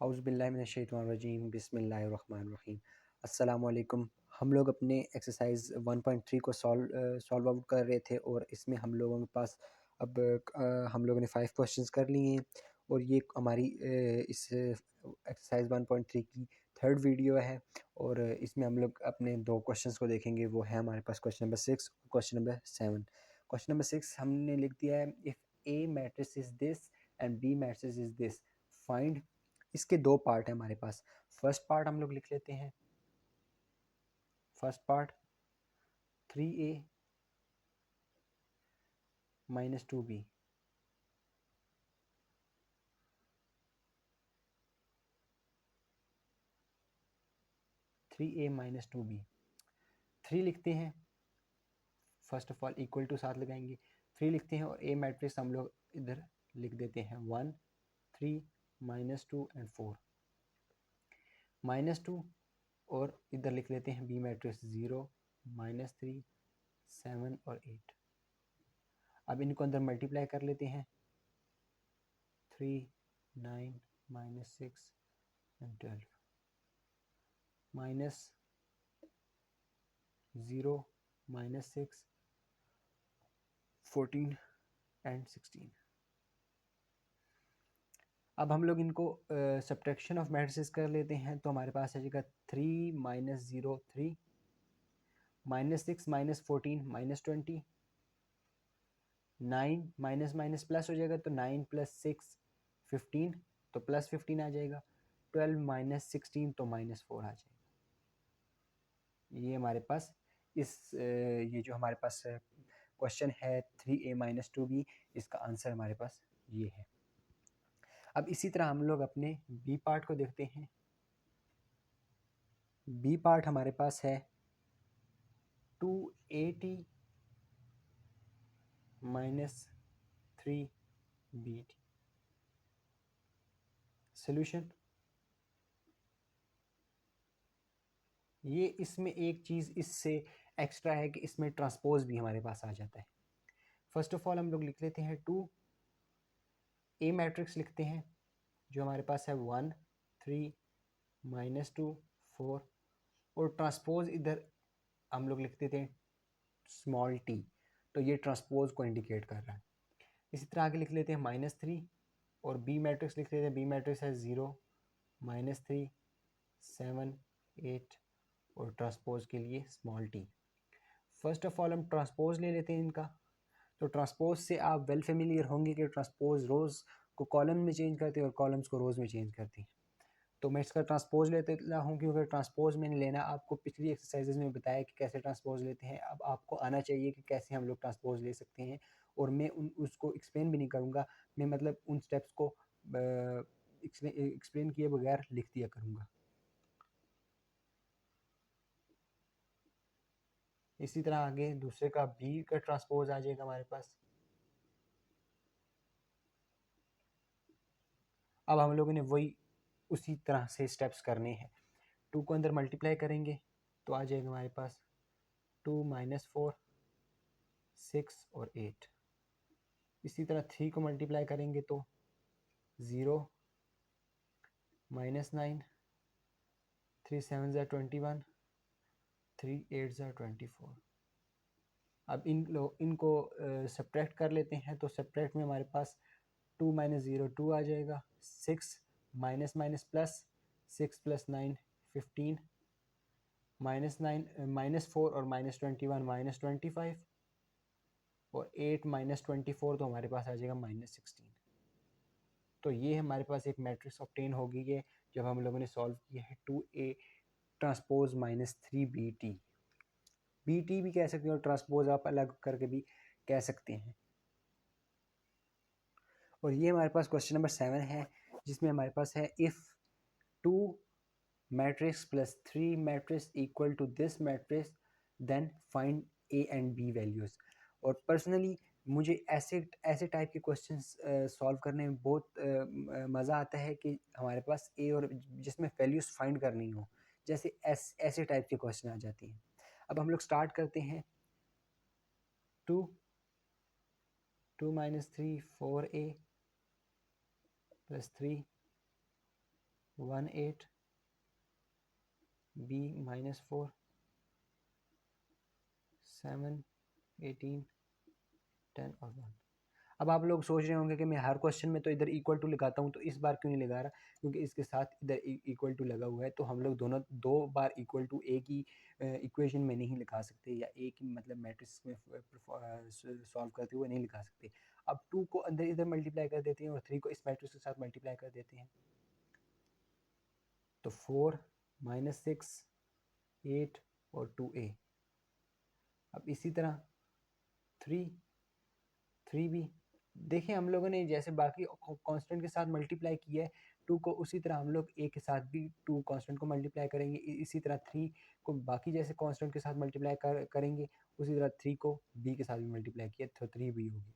औज़ुबिल्लाहिमिनश्शैतानिर्रजीम बिस्मिल्लाहिर्रहमानिर्रहीम। अस्सलामुअलैकुम। हम लोग अपने एक्सरसाइज 1.3 को सॉल्व आउट कर रहे थे और इसमें हम लोगों के पास अब हम लोगों ने 5 क्वेश्चंस कर लिए हैं और ये हमारी इस एक्सरसाइज 1.3 की थर्ड वीडियो है और इसमें हम लोग अपने 2 क्वेश्चंस को देखेंगे। वो है हमारे पास क्वेश्चन नंबर 6 और क्वेश्चन नंबर 7। क्वेश्चन नंबर 6 हमने लिख दिया है, if A matrix is this and B matrix is this, find. इसके 2 पार्ट हैं हमारे पास। फर्स्ट पार्ट हम लोग लिख लेते हैं, first part 3a minus 2b, 3a minus 2b। 3 लिखते हैं, first of all equal to साथ लगाएंगे, 3 लिखते हैं और ए मैट्रिक्स हम लोग इधर लिख देते हैं 1 3 -2 एंड 4 -2 और इधर लिख लेते हैं बी मैट्रिक्स 0 -3 7 और 8। अब इनको अंदर मल्टीप्लाई कर लेते हैं, 3 9 -6 एंड 12 माइनस 0 -6 14 एंड 16। अब हम लोग इनको सब्ट्रैक्शन ऑफ मैट्रिसेस कर लेते हैं, तो हमारे पास आ जाएगा 3 -0 3 -6 -14 -20 9 माइनस माइनस प्लस हो जाएगा, तो 9 + 6 15, तो +15 आ जाएगा। 12 - 16 तो -4 आ जाएगा। ये हमारे पास ये जो हमारे पास क्वेश्चन है 3a - 2b, इसका आंसर हमारे पास ये है। अब इसी तरह हम लोग अपने बी पार्ट को देखते हैं। बी पार्ट हमारे पास है 2at - 3bt। सॉल्यूशन, ये इसमें एक चीज़ इससे एक्स्ट्रा है कि इसमें ट्रांसपोज भी हमारे पास आ जाता है। फर्स्ट ऑफ ऑल हम लोग लिख लेते हैं 2 ए मैट्रिक्स लिखते हैं, जो हमारे पास है 1 3 -2 4 और ट्रांसपोज इधर हम लोग लिख देते हैं स्मॉल t, तो ये ट्रांसपोज को इंडिकेट कर रहा है। इसी तरह आगे लिख लेते हैं -3 और बी मैट्रिक्स लिख लेते हैं, बी मैट्रिक्स है 0 -3 7 8 और ट्रांसपोज के लिए small t। First of all हम ट्रांसपोज ले लेते हैं इनका। तो ट्रांसपोज से आप वेल फेमिलियर होंगे कि ट्रांसपोज रोज़ को कॉलम में चेंज करते हैं और कॉलम्स को रोज़ में चेंज करते हैं। तो मैं इसका ट्रांसपोज लेता हूँ, क्योंकि ट्रांसपोज मैंने लेना आपको पिछली एक्सरसाइजेज में बताया कि कैसे ट्रांसपोज लेते हैं। अब आपको आना चाहिए कि कैसे हम लोग ट्रांसपोज ले सकते हैं, और मैं उसको एक्सप्लेन भी नहीं करूँगा, मैं मतलब उन स्टेप्स को एक्सप्लेन किए बगैर लिख दिया करूँगा। इसी तरह आगे दूसरे का बी का ट्रांसपोज आ जाएगा हमारे पास। अब हम लोगों ने वही उसी तरह से स्टेप्स करने हैं। 2 को अंदर मल्टीप्लाई करेंगे तो आ जाएगा हमारे पास 2 - 4 6 और 8। इसी तरह 3 को मल्टीप्लाई करेंगे तो 0 -9 3 7 ज़ा 21 3 8 ज़ा 24। अब इनको सब्ट्रैक्ट कर लेते हैं, तो सब्ट्रैक्ट में हमारे पास 2 - 0 2 आ जाएगा, 6 माइनस माइनस प्लस 6 + 9 15 -9 -4 और -21 -25 और 8 -24 तो हमारे पास आ जाएगा -16। तो ये हमारे पास एक मैट्रिक्स ऑब्टेन होगी है जब हम लोगों ने सॉल्व किया है 2a ट्रांसपोज -3bt। bt भी कह सकते हो और ट्रांसपोज आप अलग करके भी कह सकते हैं। और ये हमारे पास क्वेश्चन नंबर 7 है, जिसमें हमारे पास है if 2 matrix plus 3 matrix equal to this matrix then find a and b values. और पर्सनली मुझे ऐसे टाइप के क्वेश्चंस सॉल्व करने में बहुत मज़ा आता है कि हमारे पास a और जिसमें वैल्यूज़ फाइंड करनी हो, जैसे ऐसे टाइप के क्वेश्चन आ जाती हैं। अब हम लोग स्टार्ट करते हैं। 2 2 - 3 4a + 3 1 8, बी -4, 7 18 10 और 1। अब आप लोग सोच रहे होंगे कि मैं हर क्वेश्चन में तो इधर इक्वल टू लगाता हूँ, तो इस बार क्यों नहीं लगा रहा? क्योंकि इसके साथ इधर इक्वल टू लगा हुआ है, तो हम लोग दोनों दो बार इक्वल टू एक ही इक्वेशन में नहीं लिखा सकते, या एक ही मतलब मैट्रिक्स में सॉल्व करते हुए नहीं लिखा सकते। अब 2 को अंदर इधर मल्टीप्लाई कर देते हैं और 3 को इस मैट्रिक्स के साथ मल्टीप्लाई कर देते हैं, तो 4 -6 8 और 2a। अब इसी तरह 3 भी देखें, हम लोगों ने जैसे बाकी कांस्टेंट के साथ मल्टीप्लाई किया है 2 को, उसी तरह हम लोग a के साथ भी 2 कांस्टेंट को मल्टीप्लाई करेंगे। इसी तरह 3 को बाकी जैसे कांस्टेंट के साथ मल्टीप्लाई करेंगे, उसी तरह 3 को b के साथ भी मल्टीप्लाई किया तो 3 भी होगी।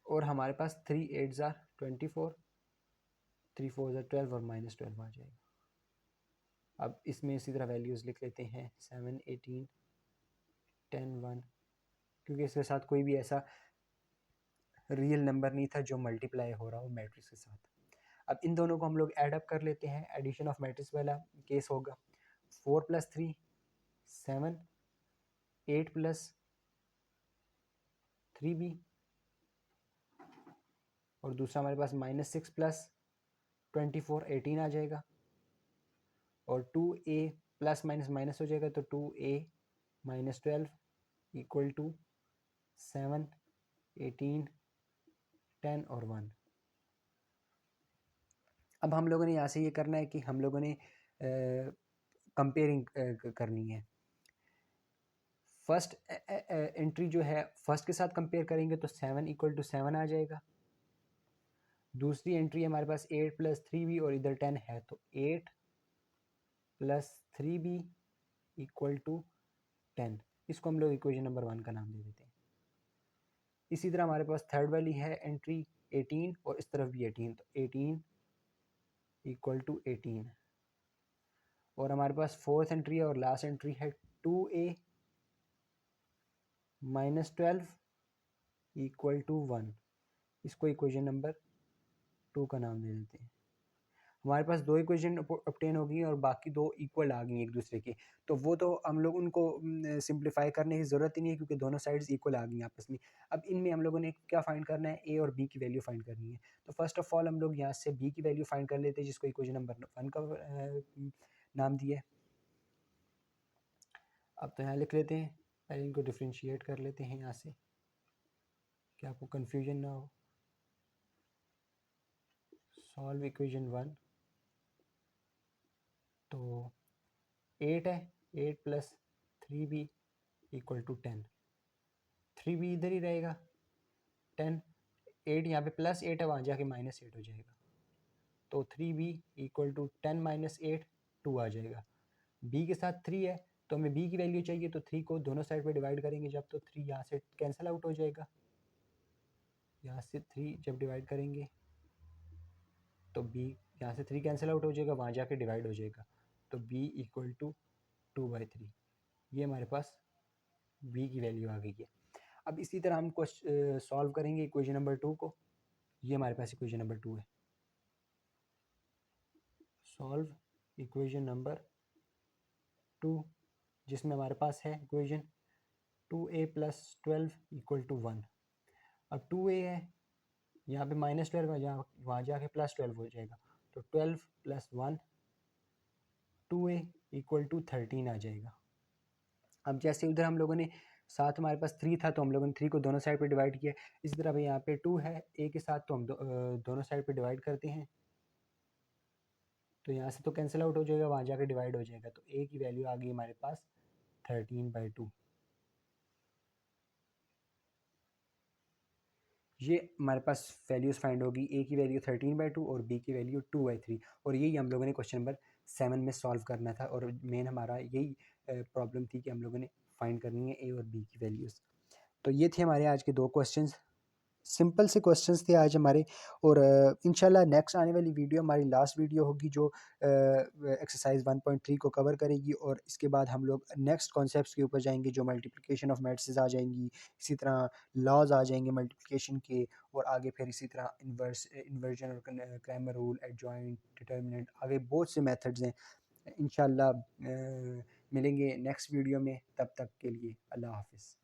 और हमारे पास 3 8 जार 24, 3 4 जार 12 और -12 आ जाएगा। अब इसमें इसी तरह वैल्यूज़ लिख लेते हैं 7 18 10 1, क्योंकि इसके साथ कोई भी ऐसा रियल नंबर नहीं था जो मल्टीप्लाई हो रहा हो मैट्रिक्स के साथ। अब इन दोनों को हम लोग ऐड अप कर लेते हैं, एडिशन ऑफ मैट्रिक्स वाला केस होगा। 4 + 3 7, 8 + 3b, और दूसरा हमारे पास -6 + 24 18 आ जाएगा, और 2a प्लस माइनस माइनस हो जाएगा, तो 2a -12 इक्वल टू 7 18 10 और 1। अब हम लोगों ने यहाँ से ये करना है कि हम लोगों ने कंपेयरिंग करनी है। फर्स्ट एंट्री जो है फर्स्ट के साथ कंपेयर करेंगे तो 7 = 7 आ जाएगा। दूसरी एंट्री हमारे पास 8 + 3b और इधर 10 है, तो 8 + 3b = 10। इसको हम लोग इक्वेशन नंबर 1 का नाम दे देते हैं। इसी तरह हमारे पास थर्ड वाली है एंट्री 18 और इस तरफ भी 18, तो 18 = 18। और हमारे पास फोर्थ एंट्री है और लास्ट एंट्री है 2a -12 = 1। इसको इक्वेशन नंबर 2 का नाम दे देते हैं। हमारे पास 2 इक्वेशन ऑब्टेन हो गई और बाकी 2 इक्वल आ गई एक दूसरे के, तो वो तो हम लोग उनको सिंप्लीफाई करने की ज़रूरत ही नहीं है, क्योंकि दोनों साइड्स इक्वल आ गई आपस में। अब इनमें हम लोगों ने क्या फाइंड करना है, ए और बी की वैल्यू फाइंड करनी है। तो फर्स्ट ऑफ ऑल हम लोग यहाँ से बी की वैल्यू फाइंड कर लेते हैं, जिसको इक्वेशन नंबर 1 का नाम दिया है। अब तो यहाँ लिख लेते हैं, पहले इनको डिफ्रेंशिएट कर लेते हैं यहाँ से, कि आपको कन्फ्यूजन ना हो। सॉल्व इक्वेशन 1, तो 8 है, 8 + 3b = 10। 3b इधर ही रहेगा, 10 8 यहाँ पे +8 है, वहाँ जाके -8 हो जाएगा, तो 3b = 10 - 8 2 आ जाएगा। b के साथ 3 है, तो हमें b की वैल्यू चाहिए, तो 3 को दोनों साइड पे डिवाइड करेंगे जब, तो 3 यहाँ से कैंसिल आउट हो जाएगा। यहाँ से 3 जब डिवाइड करेंगे तो b यहाँ से 3 कैंसिल आउट हो जाएगा, वहाँ जाके डिवाइड हो जाएगा, तो b = 2/3। ये हमारे पास b की वैल्यू आ गई है। अब इसी तरह हम सॉल्व करेंगे इक्वेशन नंबर 2 को। ये हमारे पास इक्वेशन नंबर 2 है। सॉल्व इक्वेशन नंबर 2, जिसमें हमारे पास है इक्वेशन 2a + 12 = 1। अब 2a है, यहाँ पे -12 है, वहाँ जाके +12 हो जाएगा, तो 12 + 1 2a = 13 आ जाएगा। अब जैसे उधर हम लोगों ने साथ हमारे पास 3 था, तो हम लोगों ने 3 को दोनों साइड पे डिवाइड किया। इसी तरह भाई यहाँ पे 2 है a के साथ, तो हम दोनों साइड पे डिवाइड करते हैं, तो यहाँ से तो कैंसिल आउट हो जाएगा, वहाँ जाके डिवाइड हो जाएगा, तो a की वैल्यू आ गई हमारे पास 13/2। ये हमारे पास वैल्यूज़ फाइंड होगी, a की वैल्यू 13/2 और b की वैल्यू 2/3। और यही हम लोगों ने क्वेश्चन नंबर 7 में सॉल्व करना था, और मेन हमारा यही प्रॉब्लम थी कि हम लोगों ने फाइंड करनी है a और b की वैल्यूज़। तो ये थे हमारे आज के 2 क्वेश्चंस। सिंपल से क्वेश्चंस थे आज हमारे। और इंशाल्लाह नेक्स्ट आने वाली वीडियो हमारी लास्ट वीडियो होगी जो एक्सरसाइज 1.3 को कवर करेगी, और इसके बाद हम लोग नेक्स्ट कॉन्सेप्ट्स के ऊपर जाएंगे जो मल्टीप्लिकेशन ऑफ मैट्रिसेस आ जाएंगी, इसी तरह लॉज आ जाएंगे मल्टीप्लिकेशन के, और आगे फिर इसी तरह इन्वर्जन और क्रैमर रूल, एडजॉइंट, डिटर्मिनेंट, आगे बहुत से मेथड्स हैं। इंशाल्लाह मिलेंगे नेक्स्ट वीडियो में, तब तक के लिए अल्लाह हाफिज़।